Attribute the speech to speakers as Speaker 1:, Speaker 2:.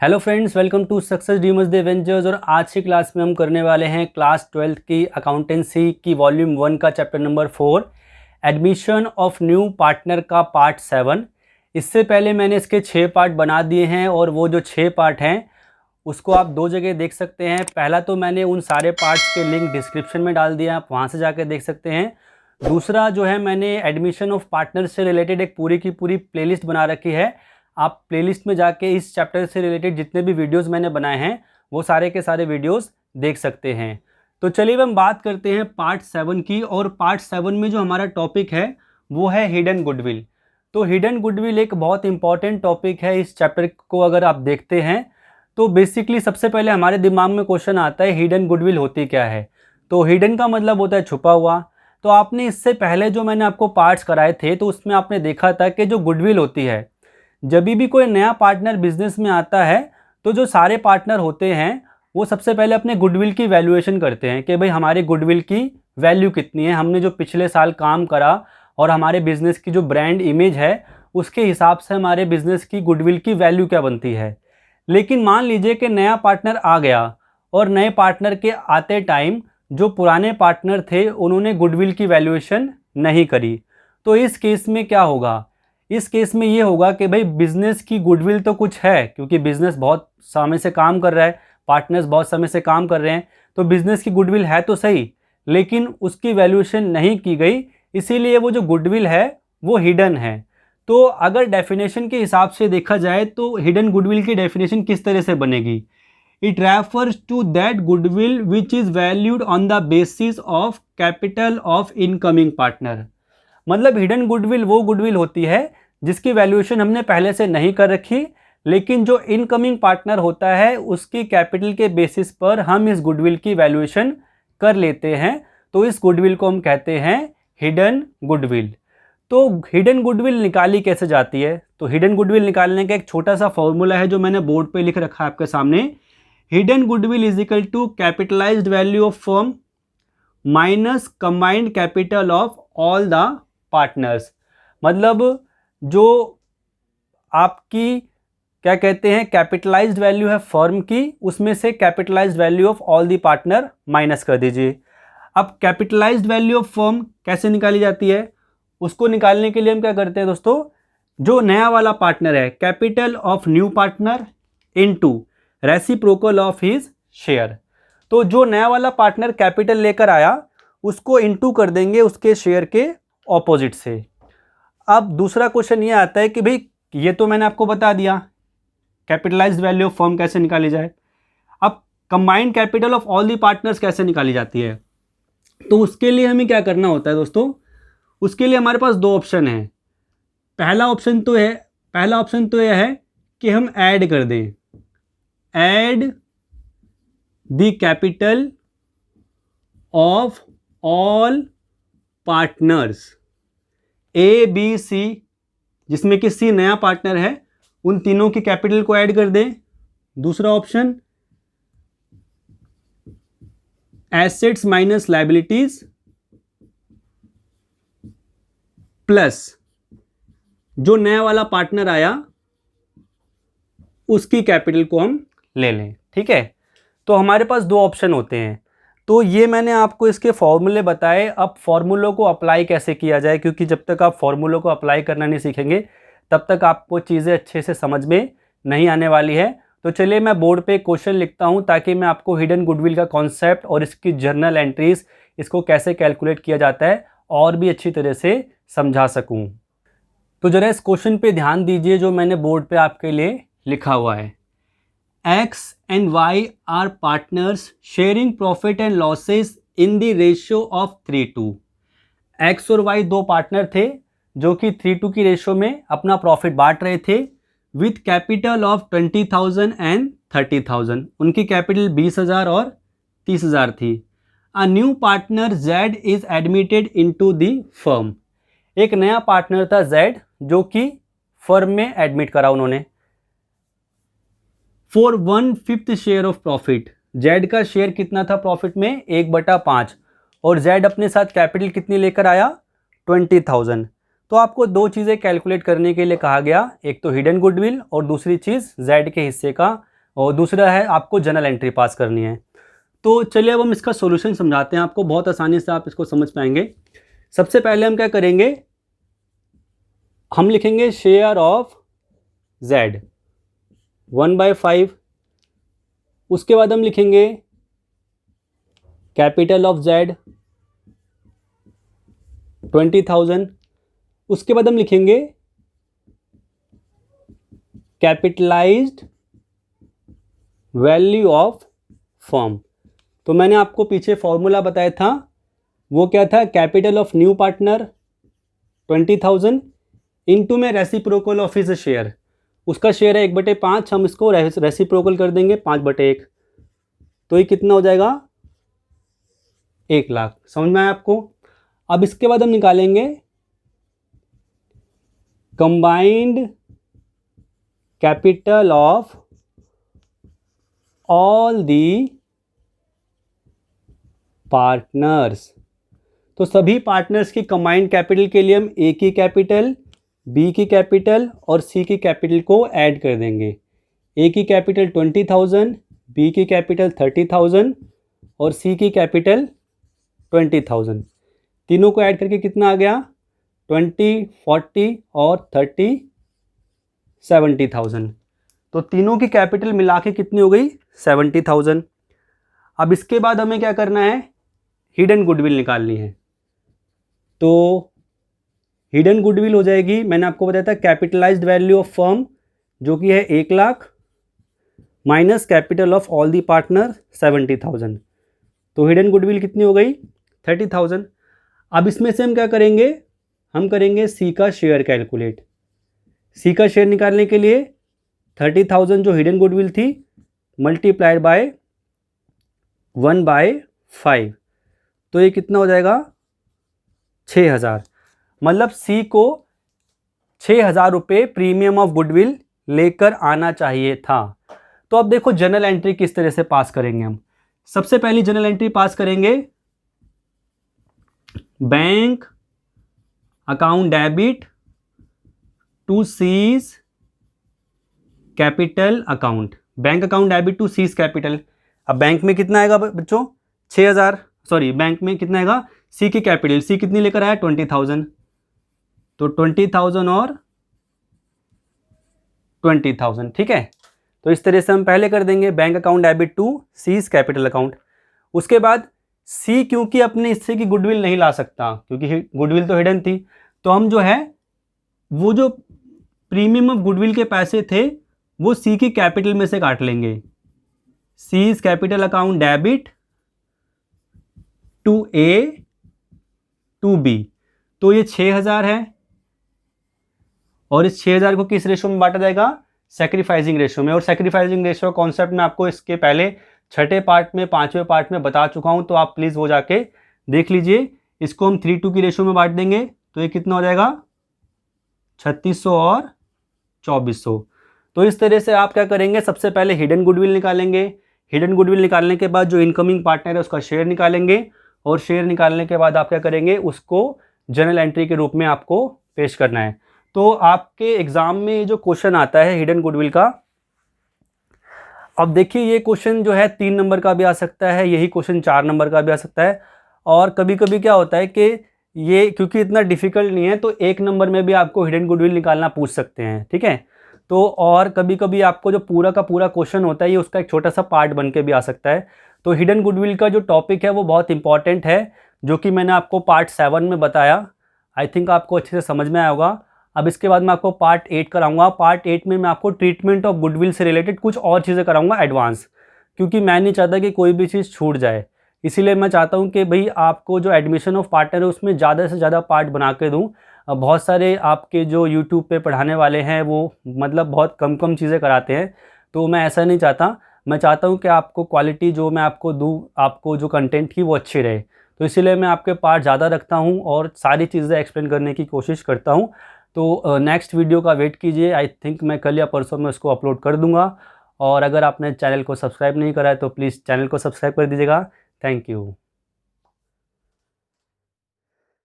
Speaker 1: Hello friends, welcome to success dreamers the ventures. और आज की क्लास में हम करने वाले हैं क्लास 12th की अकाउंटेंसी की वॉल्यूम 1 का chapter number 4 admission of new partner का पार्ट 7। इससे पहले मैंने इसके 6 पार्ट बना दिए हैं और वो जो 6 पार्ट हैं उसको आप दो जगह देख सकते हैं। पहला तो मैंने उन सारे पार्ट्स के लिंक डिस्क्रिप्शन में डाल दिया, आप वहाँ से जाकर देख सकते हैं। दूसरा जो है, मैंने एडमिशन ऑफ पार्टनर से रिलेटेड एक पूरी की पूरी प्लेलिस्ट बना रखी है। आप प्लेलिस्ट में जाके इस चैप्टर से रिलेटेड जितने भी वीडियोस मैंने बनाए हैं वो सारे के सारे वीडियोस देख सकते हैं। तो चलिए हम बात करते हैं पार्ट 7 की। और पार्ट 7 में जो हमारा टॉपिक है वो है हिडन गुडविल। तो हिडन गुडविल एक बहुत इंपॉर्टेंट टॉपिक है। इस चैप्टर को अगर आप देखते हैं तो बेसिकली सबसे पहले हमारे दिमाग में क्वेश्चन आता है हिडन गुडविल होती क्या है। तो हिडन का मतलब होता है छुपा हुआ। तो आपने इससे पहले जो मैंने आपको पार्ट्स कराए थे तो उसमें आपने देखा था कि जो गुडविल होती है, जब भी कोई नया पार्टनर बिजनेस में आता है तो जो सारे पार्टनर होते हैं वो सबसे पहले अपने गुडविल की वैल्यूएशन करते हैं कि भाई हमारे गुडविल की वैल्यू कितनी है, हमने जो पिछले साल काम करा और हमारे बिज़नेस की जो ब्रांड इमेज है उसके हिसाब से हमारे बिज़नेस की गुडविल की वैल्यू क्या बनती है। लेकिन मान लीजिए कि नया पार्टनर आ गया और नए पार्टनर के आते टाइम जो पुराने पार्टनर थे उन्होंने गुडविल की वैल्यूएशन नहीं करी। तो इस केस में क्या होगा? इस केस में ये होगा कि भाई बिज़नेस की गुडविल तो कुछ है, क्योंकि बिज़नेस बहुत समय से काम कर रहा है, पार्टनर्स बहुत समय से काम कर रहे हैं, तो बिज़नेस की गुडविल है तो सही, लेकिन उसकी वैल्यूएशन नहीं की गई, इसीलिए वो जो गुडविल है वो हिडन है। तो अगर डेफिनेशन के हिसाब से देखा जाए तो हिडन गुडविल की डेफिनेशन किस तरह से बनेगी? It refers to that goodwill which is valued on the basis of capital of incoming partner. मतलब हिडन गुडविल वो गुडविल होती है जिसकी वैल्यूएशन हमने पहले से नहीं कर रखी, लेकिन जो इनकमिंग पार्टनर होता है उसकी कैपिटल के बेसिस पर हम इस गुडविल की वैल्यूएशन कर लेते हैं। तो इस गुडविल को हम कहते हैं हिडन गुडविल। तो हिडन गुडविल निकाली कैसे जाती है? तो हिडन गुडविल निकालने का एक छोटा सा फॉर्मूला है जो मैंने बोर्ड पे लिख रखा है आपके सामने। Hidden goodwill is equal to capitalised value of firm minus combined capital of all the partners. मतलब जो आपकी क्या कहते हैं कैपिटलाइज्ड वैल्यू है फर्म की, उसमें से capitalised value of all the partner minus कर दीजिए। अब कैपिटलाइज्ड वैल्यू ऑफ फर्म कैसे निकाली जाती है? उसको निकालने के लिए हम क्या करते हैं दोस्तों, जो नया वाला पार्टनर है capital of new partner into reciprocal of his share. तो जो नया वाला पार्टनर कैपिटल लेकर आया उसको इनटू कर देंगे उसके शेयर के ऑपोजिट से। अब दूसरा क्वेश्चन ये आता है कि भाई ये तो मैंने आपको बता दिया कैपिटलाइज्ड वैल्यू ऑफ फर्म कैसे निकाली जाए। अब combined capital of all the partners कैसे निकाली जाती है? तो उसके लिए हमें क्या करना होता है दोस्तों, उसके लिए हमारे पास दो ऑप्शन है। पहला ऑप्शन तो यह है कि हम ऐड कर दें, add the capital of all partners A B C, जिसमें कि सी नया पार्टनर है, उन तीनों की कैपिटल को ऐड कर दें। दूसरा option assets minus liabilities plus जो नया वाला पार्टनर आया उसकी कैपिटल को हम ले लें। ठीक है, तो हमारे पास दो ऑप्शन होते हैं। तो ये मैंने आपको इसके फॉर्मूले बताए। अब फॉर्मूलों को अप्लाई कैसे किया जाए, क्योंकि जब तक आप फॉर्मूलों को अप्लाई करना नहीं सीखेंगे तब तक आपको चीज़ें अच्छे से समझ में नहीं आने वाली है। तो चलिए मैं बोर्ड पे क्वेश्चन लिखता हूँ ताकि मैं आपको हिडन गुडविल का कॉन्सेप्ट और इसकी जर्नल एंट्रीज, इसको कैसे कैलकुलेट किया जाता है और भी अच्छी तरह से समझा सकूँ। तो ज़रा इस क्वेश्चन पे ध्यान दीजिए जो मैंने बोर्ड पे आपके लिए लिखा हुआ है। X and Y are partners sharing profit and losses in the ratio of 3:2। X और Y दो पार्टनर थे जो कि 3:2 की रेशियो में अपना प्रॉफिट बांट रहे थे विथ कैपिटल ऑफ 20,000 एंड 30,000। उनकी कैपिटल 20,000 और 30,000 थी। A new partner Z is admitted into the firm. एक नया पार्टनर था Z जो कि फर्म में एडमिट करा उन्होंने। For 1/5 share of profit, Z का शेयर कितना था प्रॉफिट में? 1/5। और जेड अपने साथ कैपिटल कितनी लेकर आया? 20,000। तो आपको दो चीज़ें कैलकुलेट करने के लिए कहा गया, एक तो हिडन गुडविल और दूसरी चीज़ जेड के हिस्से का और दूसरा है आपको जर्नल एंट्री पास करनी है। तो चलिए अब हम इसका सॉल्यूशन समझाते हैं आपको, बहुत आसानी से आप इसको समझ पाएंगे। सबसे पहले हम क्या करेंगे, हम लिखेंगे शेयर ऑफ Z 1/5। उसके बाद हम लिखेंगे कैपिटल ऑफ Z 20,000। उसके बाद हम लिखेंगे कैपिटलाइज्ड वैल्यू ऑफ फर्म। तो मैंने आपको पीछे फॉर्मूला बताया था, वो क्या था, capital of new partner 20,000 into में रेसिप्रोकल ऑफ हिज शेयर, उसका शेयर है 1/5, हम इसको रेसिप्रोकल कर देंगे 5/1, तो ये कितना हो जाएगा 1 लाख। समझ में आया आपको। अब इसके बाद हम निकालेंगे combined capital of all the partners. तो सभी पार्टनर्स की कंबाइंड कैपिटल के लिए हम ए की कैपिटल, बी की कैपिटल और सी की कैपिटल को ऐड कर देंगे। ए की कैपिटल 20,000, बी की कैपिटल 30,000 और सी की कैपिटल 20,000। तीनों को ऐड करके कितना आ गया 20, 40 और 30, 70,000। तो तीनों की कैपिटल मिला के कितनी हो गई 70,000। अब इसके बाद हमें क्या करना है, हिडन गुडविल निकालनी है। तो हिडन गुडविल हो जाएगी, मैंने आपको बताया था कैपिटलाइज्ड वैल्यू ऑफ फर्म जो कि है 1 lakh minus capital of all the partner 70,000। तो हिडन गुडविल कितनी हो गई 30,000। अब इसमें से हम क्या करेंगे, हम करेंगे सी का शेयर कैलकुलेट। सी का शेयर निकालने के लिए 30,000 जो हिडन गुडविल थी मल्टीप्लाइड बाय 1/5, तो ये कितना हो जाएगा 6,000। मतलब सी को 6,000 रुपये प्रीमियम ऑफ गुडविल लेकर आना चाहिए था। तो अब देखो जर्नल एंट्री किस तरह से पास करेंगे हम। सबसे पहली जर्नल एंट्री पास करेंगे bank account debit to C's capital account, bank account debit to C's capital. अब बैंक में कितना आएगा बच्चों 6,000, सॉरी बैंक में कितना आएगा, सी की कैपिटल, सी कितनी लेकर आया 20,000, तो 20,000 और 20,000, ठीक है। तो इस तरह से हम पहले कर देंगे bank account debit to C's capital account. उसके बाद सी क्योंकि अपने हिस्से की गुडविल नहीं ला सकता क्योंकि गुडविल तो हिडन थी, तो हम जो है वो जो प्रीमियम ऑफ गुडविल के पैसे थे वो सी की कैपिटल में से काट लेंगे। C's capital account debit to A to B, तो ये 6,000 है और इस 6,000 को किस रेशो में बांटा जाएगा, सैक्रिफाइसिंग रेशो में। और सैक्रिफाइसिंग रेशो कॉन्सेप्ट में आपको इसके पहले छठे पार्ट में 5वें पार्ट में बता चुका हूं, तो आप प्लीज़ वो जाके देख लीजिए। इसको हम 3:2 की रेशो में बांट देंगे तो ये कितना हो जाएगा 3600 और 2400। तो इस तरह से आप क्या करेंगे, सबसे पहले हिडन गुडविल निकालेंगे। हिडन गुडविल निकालने के बाद जो इनकमिंग पार्टनर है उसका शेयर निकालेंगे और शेयर निकालने के बाद आप क्या करेंगे, उसको जर्नल एंट्री के रूप में आपको पेश करना है। तो आपके एग्जाम में जो क्वेश्चन आता है हिडन गुडविल का, अब देखिए ये क्वेश्चन जो है 3 नंबर का भी आ सकता है, यही क्वेश्चन 4 नंबर का भी आ सकता है। और कभी कभी क्या होता है कि ये क्योंकि इतना डिफिकल्ट नहीं है तो 1 नंबर में भी आपको हिडन गुडविल निकालना पूछ सकते हैं, ठीक है। तो और कभी कभी आपको जो पूरा का पूरा क्वेश्चन होता है ये उसका एक छोटा सा पार्ट बन के भी आ सकता है। तो हिडन गुडविल का जो टॉपिक है वो बहुत इंपॉर्टेंट है, जो कि मैंने आपको पार्ट 7 में बताया। आई थिंक आपको अच्छे से समझ में आया होगा। अब इसके बाद मैं आपको पार्ट 8 कराऊंगा। पार्ट 8 में मैं आपको ट्रीटमेंट ऑफ गुडविल से रिलेटेड कुछ और चीज़ें कराऊंगा एडवांस, क्योंकि मैं नहीं चाहता कि कोई भी चीज़ छूट जाए। इसीलिए मैं चाहता हूं कि भाई आपको जो एडमिशन ऑफ पार्टनर है उसमें ज़्यादा से ज़्यादा पार्ट बना के दूँ। बहुत सारे आपके जो यूट्यूब पे पढ़ाने वाले हैं वो मतलब बहुत कम कम चीज़ें कराते हैं, तो मैं ऐसा नहीं चाहता। मैं चाहता हूँ कि आपको क्वालिटी जो मैं आपको दूँ, आपको जो कंटेंट की वो अच्छी रहे। तो इसीलिए मैं आपके पार्ट ज़्यादा रखता हूँ और सारी चीज़ें एक्सप्लेन करने की कोशिश करता हूँ। तो नेक्स्ट वीडियो का वेट कीजिए। आई थिंक मैं कल या परसों में उसको अपलोड कर दूँगा। और अगर आपने चैनल को सब्सक्राइब नहीं करा है तो प्लीज़ चैनल को सब्सक्राइब कर दीजिएगा। Thank you.